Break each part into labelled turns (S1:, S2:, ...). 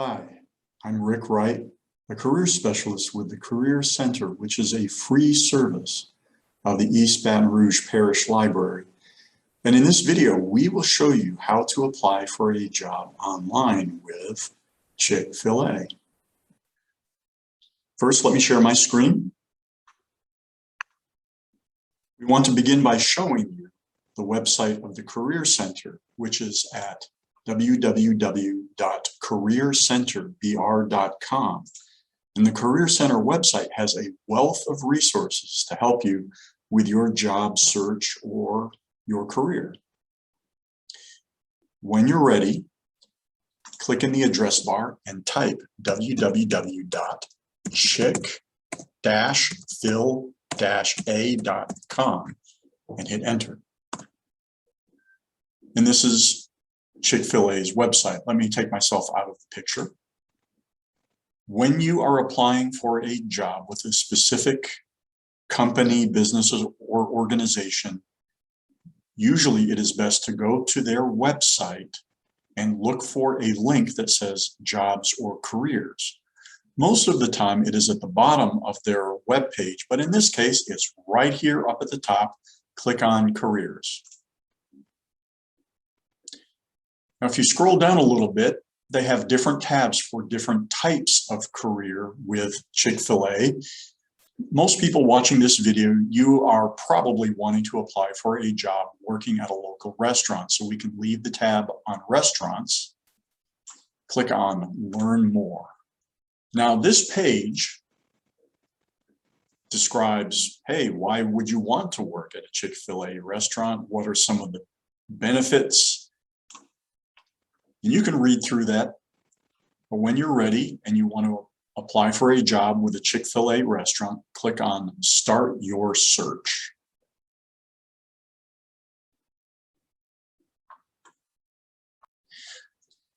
S1: Hi, I'm Rick Wright, a career specialist with the Career Center, which is a free service of the East Baton Rouge Parish Library. And in this video, we will show you how to apply for a job online with Chick-fil-A. First, let me share my screen. We want to begin by showing you the website of the Career Center, which is at www.careercenterbr.com. And the Career Center website has a wealth of resources to help you with your job search or your career. When you're ready, click in the address bar and type www.chick-fil-A.com and hit enter. And this is Chick-fil-A's website. Let me take myself out of the picture. When you are applying for a job with a specific company, business, or organization, usually it is best to go to their website and look for a link that says jobs or careers. Most of the time it is at the bottom of their web page, but in this case, it's right here up at the top. Click on careers. Now, if you scroll down a little bit, they have different tabs for different types of career with Chick-fil-A. Most people watching this video, you are probably wanting to apply for a job working at a local restaurant. So we can leave the tab on restaurants, click on learn more. Now this page describes, hey, why would you want to work at a Chick-fil-A restaurant? What are some of the benefits? And you can read through that, but when you're ready and you want to apply for a job with a Chick-fil-A restaurant, click on Start Your Search.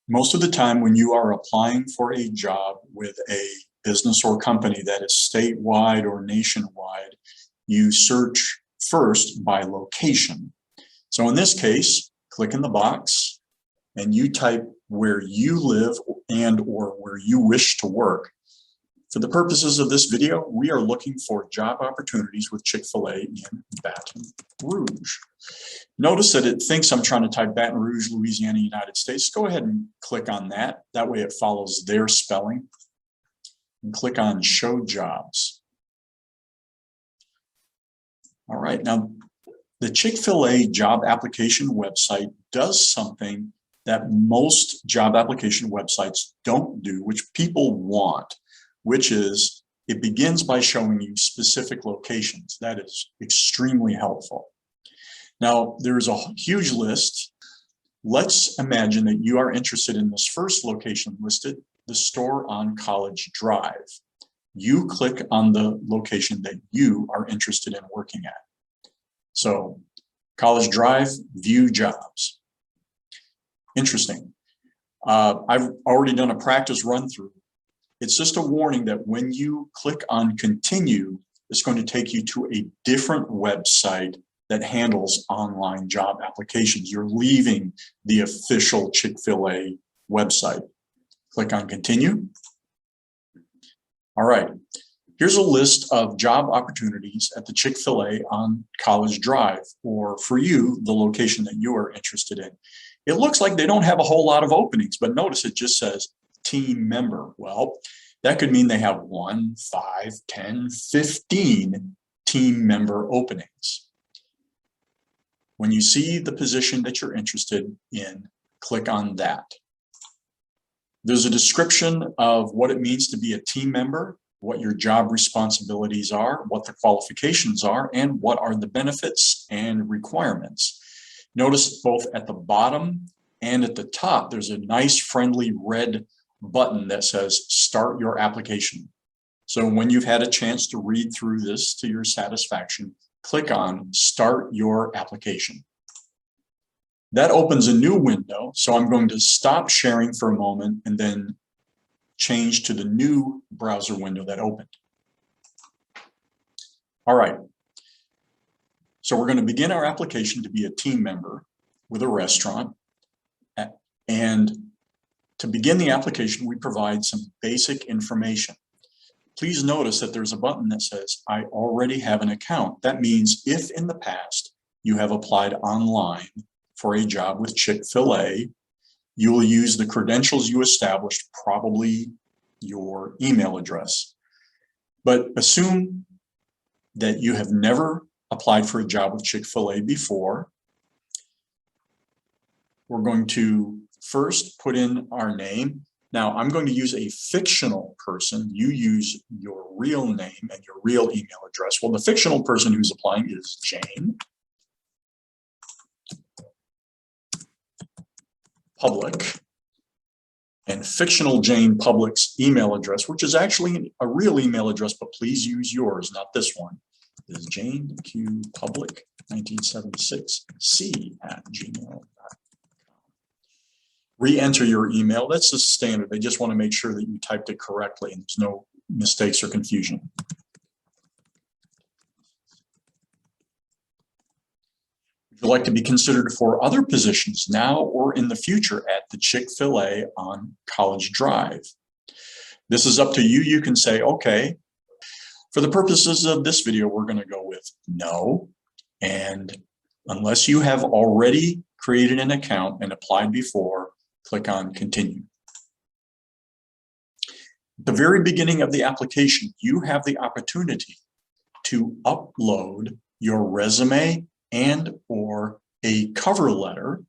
S1: Most of the time when you are applying for a job with a business or company that is statewide or nationwide, you search first by location. So in this case, click in the box and you type where you live and or where you wish to work. For the purposes of this video, we are looking for job opportunities with Chick-fil-A in Baton Rouge. Notice that it thinks I'm trying to type Baton Rouge, Louisiana, United States. Go ahead and click on that. That way it follows their spelling. And click on Show Jobs. All right, now the Chick-fil-A Job Application website does something that most job application websites don't do, which people want, which is it begins by showing you specific locations. That is extremely helpful. Now, there's a huge list. Let's imagine that you are interested in this first location listed, the store on College Drive. You click on the location that you are interested in working at. So, College Drive, view jobs. Interesting. I've already done a practice run through. It's just a warning that when you click on continue, it's going to take you to a different website that handles online job applications. You're leaving the official Chick-fil-A website. Click on continue. All right. Here's a list of job opportunities at the Chick-fil-A on College Drive, or for you, the location that you are interested in. It looks like they don't have a whole lot of openings, but notice it just says team member. Well, that could mean they have 1, 5, 10, 15 team member openings. When you see the position that you're interested in, click on that. There's a description of what it means to be a team member, what your job responsibilities are, what the qualifications are, and what are the benefits and requirements. Notice both at the bottom and at the top, there's a nice friendly red button that says Start Your Application. So when you've had a chance to read through this to your satisfaction, click on Start Your Application. That opens a new window, so I'm going to stop sharing for a moment and then change to the new browser window that opened. All right. So we're going to begin our application to be a team member with a restaurant. And To begin the application, we provide some basic information. Please notice that there's a button that says, I already have an account. That means if in the past you have applied online for a job with Chick-fil-A, you will use the credentials you established, probably your email address. But assume that you have never applied for a job with Chick-fil-A before. We're going to first put in our name. Now, I'm going to use a fictional person. You use your real name and your real email address. Well, the fictional person who's applying is Jane. Public. And fictional Jane Public's email address, which is actually a real email address, but please use yours, not this one, is Jane Q Public 1976c@gmail.com. Re-enter your email. That's the standard. They just want to make sure that you typed it correctly and there's no mistakes or confusion. Would you like to be considered for other positions now or in the future at the Chick-fil-A on College Drive? This is up to you. You can say, okay, for the purposes of this video, we're going to go with no. And unless you have already created an account and applied before, click on continue. At the very beginning of the application, you have the opportunity to upload your resume and or a cover letter.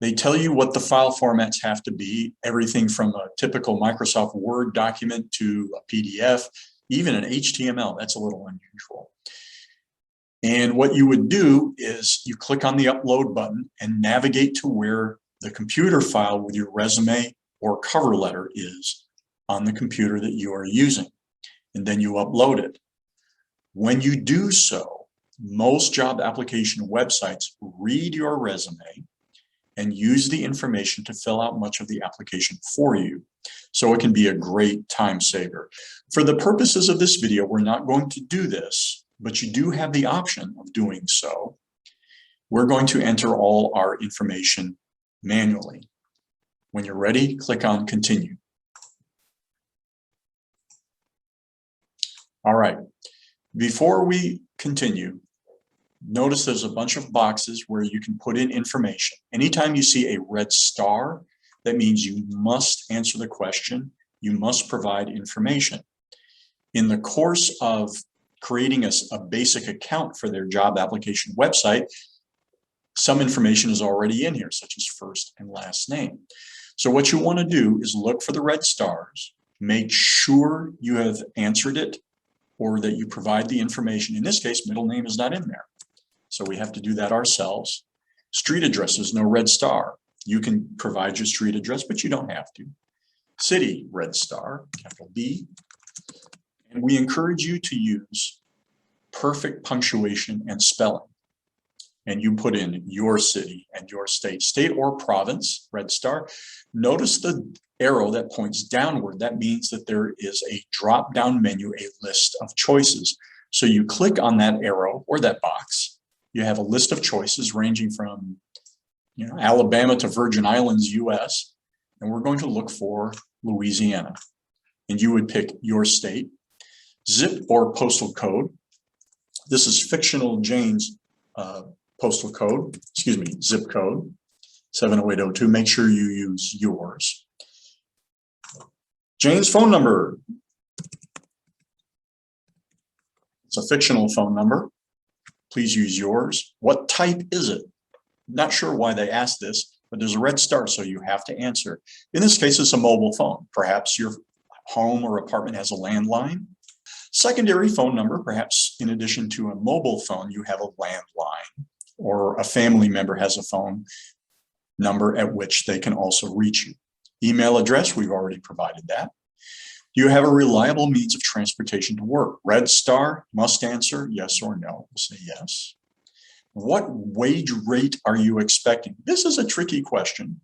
S1: They tell you what the file formats have to be, everything from a typical Microsoft Word document to a PDF, even an HTML. That's a little unusual. And what you would do is you click on the upload button and navigate to where the computer file with your resume or cover letter is on the computer that you are using. And then you upload it. When you do so, most job application websites read your resume and use the information to fill out much of the application for you. So it can be a great time saver. For the purposes of this video, we're not going to do this, but you do have the option of doing so. We're going to enter all our information manually. When you're ready, click on continue. All right, before we continue, notice there's a bunch of boxes where you can put in information. Anytime you see a red star, that means you must answer the question. You must provide information. In the course of creating a basic account for their job application website, some information is already in here, such as first and last name. So what you want to do is look for the red stars, make sure you have answered it or that you provide the information. In this case, middle name is not in there. So we have to do that ourselves. Street address is no red star. You can provide your street address, but you don't have to. City, red star, capital B. And we encourage you to use perfect punctuation and spelling. And you put in your city and your state or province, red star. Notice the arrow that points downward. That means that there is a drop-down menu, a list of choices. So you click on that arrow or that box. You have a list of choices ranging from, Alabama to Virgin Islands, US, and we're going to look for Louisiana. And you would pick your state, zip or postal code. This is fictional Jane's postal code, zip code, 70802. Make sure you use yours. Jane's phone number. It's a fictional phone number. Please use yours. What type is it? Not sure why they asked this, but there's a red star, so you have to answer. In this case, it's a mobile phone. Perhaps your home or apartment has a landline. Secondary phone number, perhaps in addition to a mobile phone, you have a landline, or a family member has a phone number at which they can also reach you. Email address, we've already provided that. Do you have a reliable means of transportation to work? Red star, must answer, yes or no. We'll say yes. What wage rate are you expecting? This is a tricky question,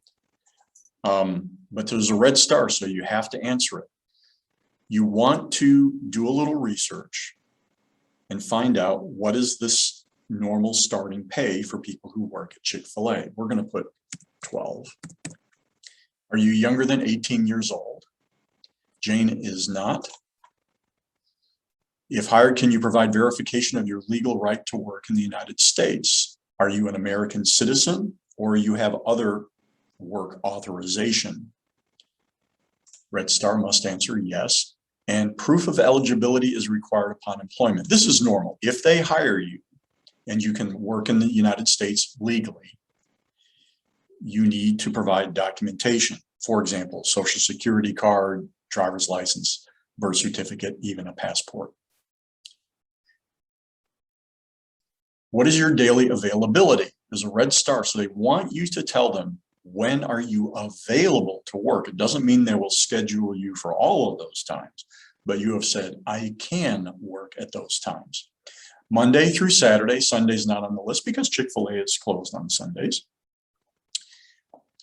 S1: but there's a red star, so you have to answer it. You want to do a little research and find out what is this normal starting pay for people who work at Chick-fil-A. We're going to put 12. Are you younger than 18 years old? Jane is not. If hired, can you provide verification of your legal right to work in the United States? Are you an American citizen or you have other work authorization? Red star must answer yes. And proof of eligibility is required upon employment. This is normal. If they hire you and you can work in the United States legally, you need to provide documentation. For example, Social Security card, driver's license, birth certificate, even a passport. What is your daily availability? There's a red star, so they want you to tell them when are you available to work. It doesn't mean they will schedule you for all of those times, but you have said, I can work at those times. Monday through Saturday. Sunday's not on the list because Chick-fil-A is closed on Sundays.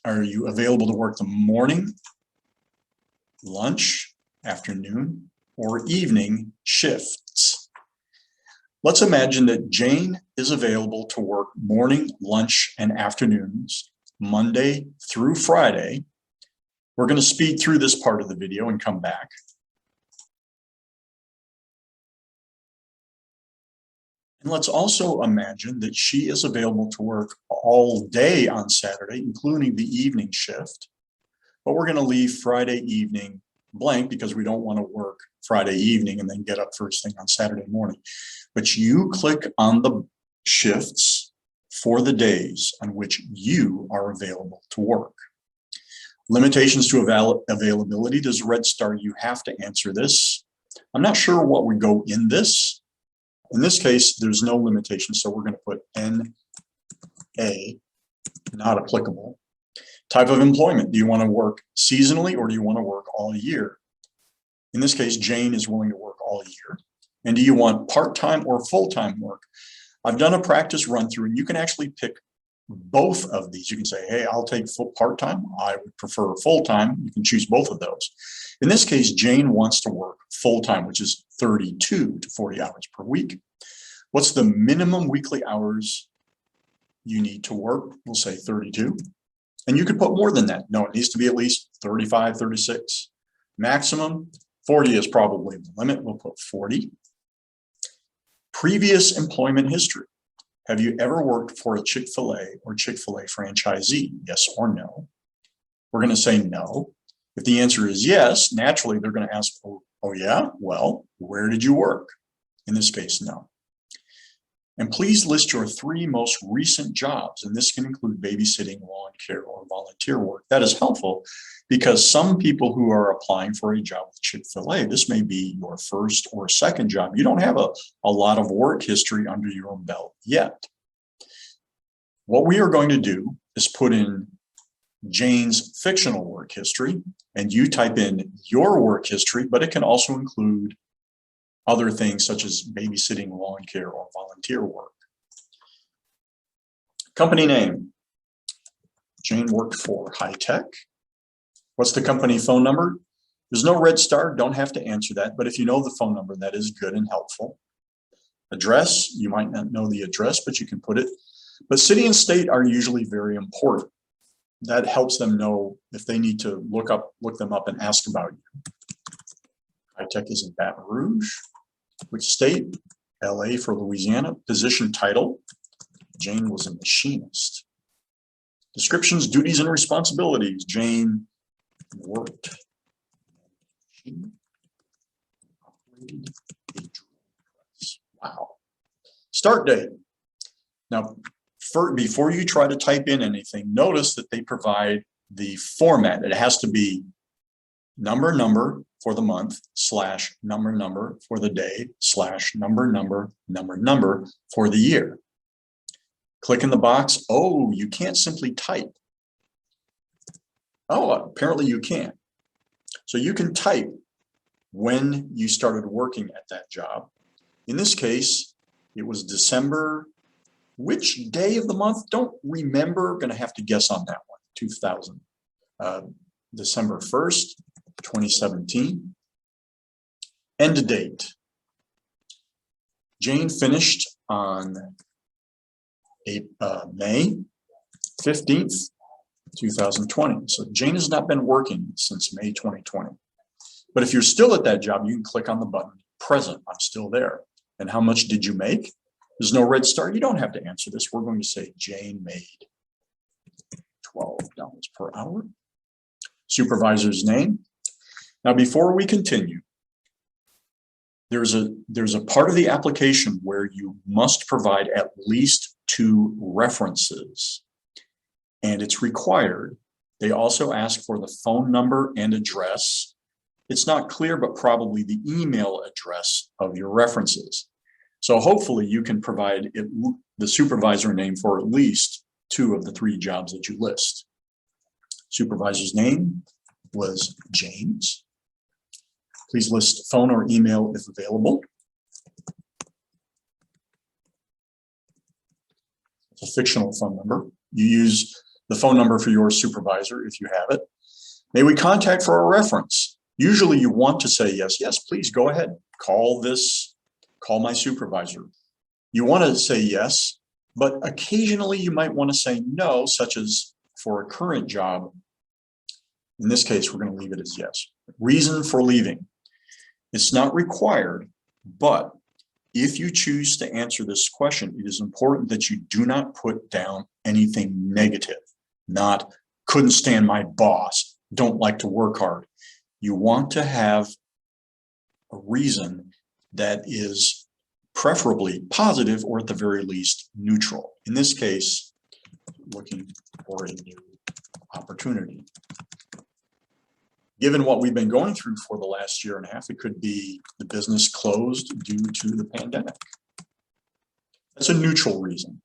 S1: Are you available to work the morning, lunch, afternoon, or evening shifts? Let's imagine that Jane is available to work morning, lunch, and afternoons, Monday through Friday. We're going to speed through this part of the video and come back. And let's also imagine that she is available to work all day on Saturday, including the evening shift. But we're going to leave Friday evening blank because we don't want to work Friday evening and then get up first thing on Saturday morning. But you click on the shifts for the days on which you are available to work. Limitations to availability. There's a red star. You have to answer this. I'm not sure what would go in this. In this case, there's no limitation, so we're going to put NA, not applicable. Type of employment. Do you want to work seasonally or do you want to work all year? In this case, Jane is willing to work all year. And do you want part-time or full-time work? I've done a practice run through and you can actually pick both of these. You can say, hey, I'll take part-time. I would prefer full-time. You can choose both of those. In this case, Jane wants to work full-time, which is 32 to 40 hours per week. What's the minimum weekly hours you need to work? We'll say 32. And you could put more than that. No, it needs to be at least 35, 36. Maximum, 40 is probably the limit. We'll put 40. Previous employment history. Have you ever worked for a Chick-fil-A or Chick-fil-A franchisee? Yes or no? We're going to say no. If the answer is yes, naturally they're going to ask, oh yeah? Well, where did you work? In this case, no. And please list your 3 most recent jobs. And this can include babysitting, lawn care, or volunteer work. That is helpful because some people who are applying for a job with Chick-fil-A, this may be your first or second job. You don't have a lot of work history under your belt yet. What we are going to do is put in Jane's fictional work history, and you type in your work history, but it can also include other things such as babysitting, lawn care, or volunteer work. Company name. Jane worked for High Tech. What's the company phone number? There's no red star, don't have to answer that, but if you know the phone number, that is good and helpful. Address, you might not know the address, but you can put it. But city and state are usually very important. That helps them know if they need to look them up and ask about you. High Tech is in Baton Rouge. Which state? LA for Louisiana. Position title. Jane was a machinist. Descriptions, duties, and responsibilities. Jane worked. Wow. Start date. Now, before you try to type in anything, notice that they provide the format. It has to be number for the month / number for the day / number for the year. Click in the box. Oh, you can't simply type. Oh, apparently you can. So you can type when you started working at that job. In this case, it was December. Which day of the month? Don't remember. Going to have to guess on that one. 2000. December 1st, 2017. End date. Jane finished on May 15th, 2020. So Jane has not been working since May 2020. But if you're still at that job, you can click on the button, present, I'm still there. And how much did you make? There's no red star. You don't have to answer this. We're going to say Jane made $12 per hour. Supervisor's name. Now, before we continue, there's a part of the application where you must provide at least 2 references, and it's required. They also ask for the phone number and address. It's not clear, but probably the email address of your references. So hopefully you can provide the supervisor name for at least 2 of the 3 jobs that you list. Supervisor's name was James. Please list phone or email if available. It's a fictional phone number. You use the phone number for your supervisor if you have it. May we contact for a reference? Usually you want to say yes, yes, please go ahead. Call my supervisor. You want to say yes, but occasionally you might want to say no, such as for a current job. In this case, we're going to leave it as yes. Reason for leaving. It's not required, but if you choose to answer this question, it is important that you do not put down anything negative, not couldn't stand my boss, don't like to work hard. You want to have a reason that is preferably positive or at the very least neutral. In this case, looking for a new opportunity. Given what we've been going through for the last year and a half, it could be the business closed due to the pandemic. That's a neutral reason.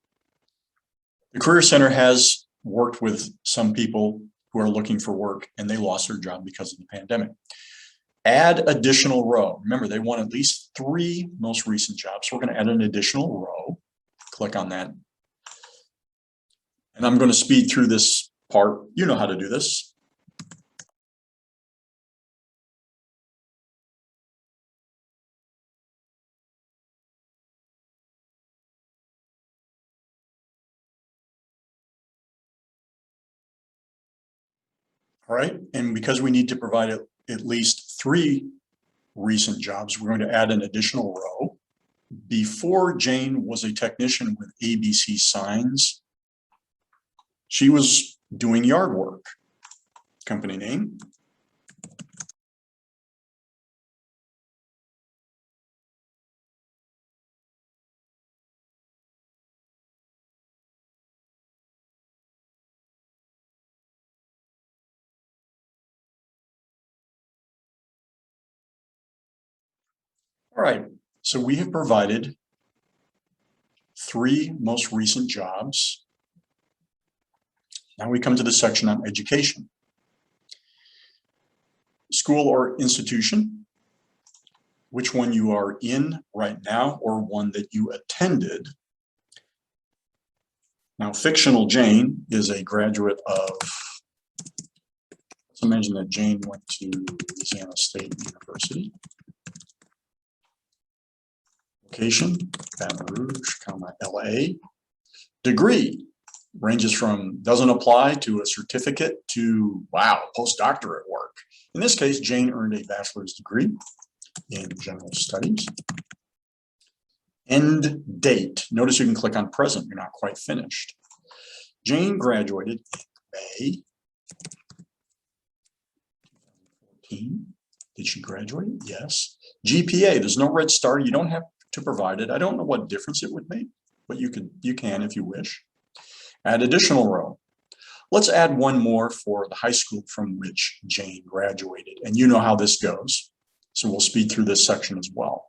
S1: The Career Center has worked with some people who are looking for work and they lost their job because of the pandemic. Add additional row. Remember, they want at least 3 most recent jobs. So we're going to add an additional row. Click on that. And I'm going to speed through this part. You know how to do this. All right, and because we need to provide at least 3 recent jobs, we're going to add an additional row. Before Jane was a technician with ABC Signs, she was doing yard work. Company name. All right, so we have provided 3 most recent jobs. Now we come to the section on education. School or institution, which one you are in right now or one that you attended. Now, fictional Jane is a graduate of, let's imagine that Jane went to Louisiana State University. Location, Baton Rouge, LA. Degree ranges from doesn't apply to a certificate to, wow, postdoctorate work. In this case, Jane earned a bachelor's degree in general studies. End date. Notice you can click on present. You're not quite finished. Jane graduated in May 2014. Did she graduate? Yes. GPA. There's no red star. You don't have to provide it. I don't know what difference it would make, but you can if you wish. Add additional row. Let's add one more for the high school from which Jane graduated. And you know how this goes. So we'll speed through this section as well.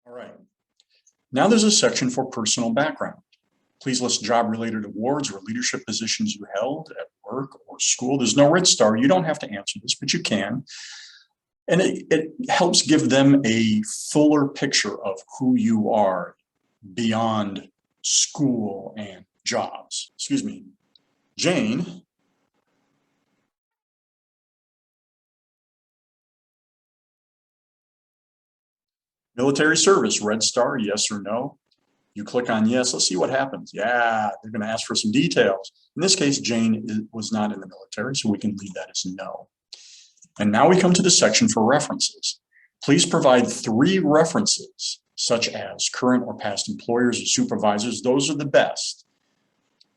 S1: All right. Now there's a section for personal background. Please list job-related awards or leadership positions you held at work or school. There's no red star. You don't have to answer this, but you can. And it helps give them a fuller picture of who you are beyond school and jobs. Excuse me. Jane Military service, red star, yes or no. You click on yes, let's see what happens. Yeah, they're going to ask for some details. In this case, Jane was not in the military, so we can leave that as no. And now we come to the section for references. Please provide 3 references, such as current or past employers or supervisors. Those are the best.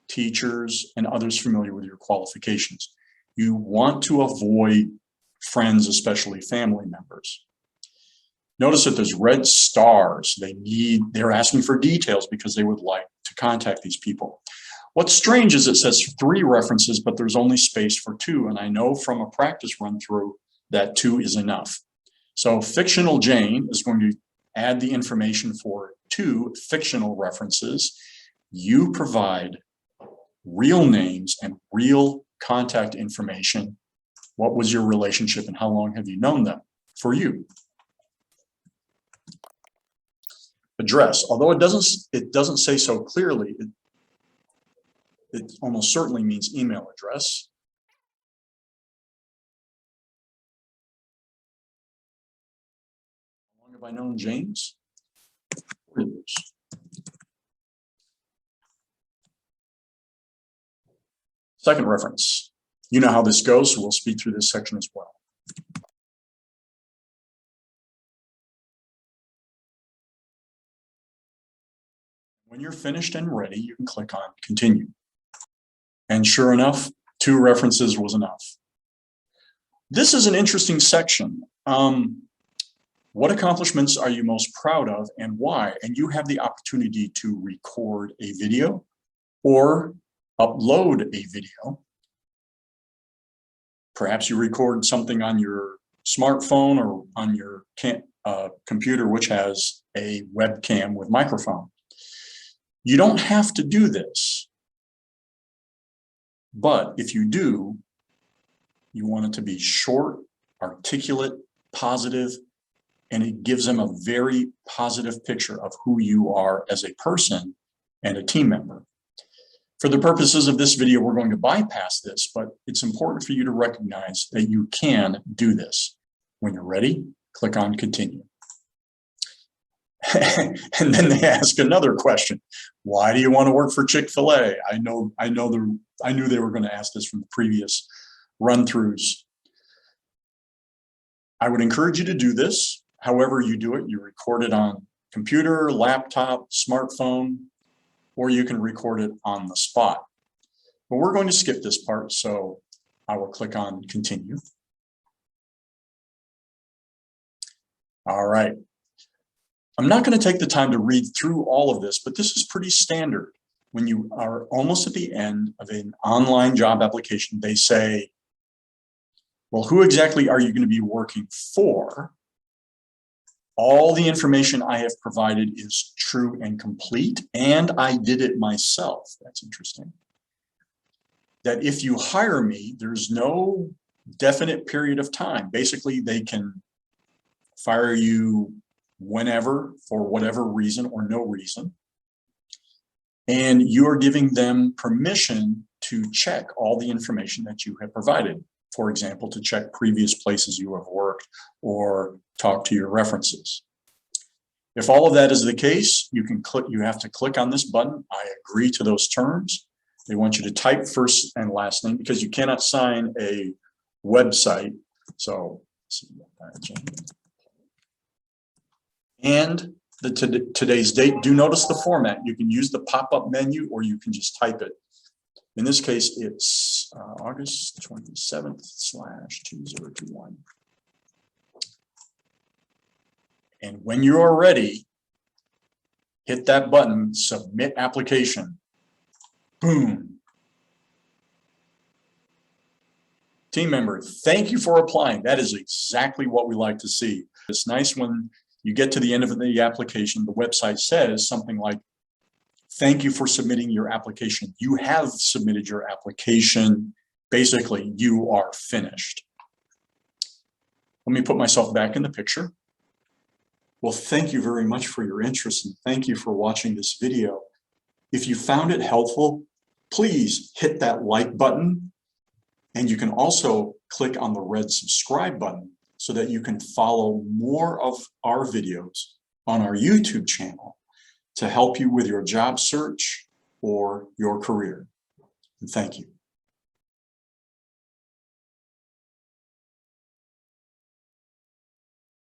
S1: Teachers and others familiar with your qualifications. You want to avoid friends, especially family members. Notice that there's red stars. They're asking for details because they would like to contact these people. What's strange is it says 3 references, but there's only space for 2. And I know from a practice run through that 2 is enough. So fictional Jane is going to add the information for 2 fictional references. You provide real names and real contact information. What was your relationship and how long have you known them for you? Address, although it doesn't say so clearly, it almost certainly means email address. How long have I known James? 4 years. Second reference. You know how this goes, so we'll speed through this section as well. When you're finished and ready, you can click on continue. And sure enough, 2 references was enough. This is an interesting section. What accomplishments are you most proud of and why? And you have the opportunity to record a video or upload a video. Perhaps you record something on your smartphone or on your computer, which has a webcam with microphone. You don't have to do this, but if you do, you want it to be short, articulate, positive, and it gives them a very positive picture of who you are as a person and a team member. For the purposes of this video, we're going to bypass this, but it's important for you to recognize that you can do this. When you're ready, click on continue. And then they ask another question. Why do you want to work for Chick-fil-A? I knew they were going to ask this from the previous run-throughs. I would encourage you to do this. However you do it, you record it on computer, laptop, smartphone, or you can record it on the spot. But we're going to skip this part, so I will click on continue. All right. I'm not going to take the time to read through all of this, but this is pretty standard. When you are almost at the end of an online job application, they say, well, who exactly are you going to be working for? All the information I have provided is true and complete, and I did it myself. That's interesting. That if you hire me, there's no definite period of time. Basically, they can fire you whenever, for whatever reason or no reason. And you are giving them permission to check all the information that you have provided. For example, to check previous places you have worked or talk to your references. If all of that is the case, you have to click on this button. I agree to those terms. They want you to type first and last name because you cannot sign a website. So, and today's date. Do notice the format. You can use the pop-up menu or you can just type it. In this case, it's August 27th/2021. And when you are ready, hit that button, submit application. Boom. Team member, thank you for applying. That is exactly what we like to see. It's nice when you get to the end of the application, the website says something like, thank you for submitting your application. You have submitted your application. Basically, you are finished. Let me put myself back in the picture. Well, thank you very much for your interest and thank you for watching this video. If you found it helpful, please hit that like button. And you can also click on the red subscribe button so that you can follow more of our videos on our YouTube channel to help you with your job search or your career. And thank you.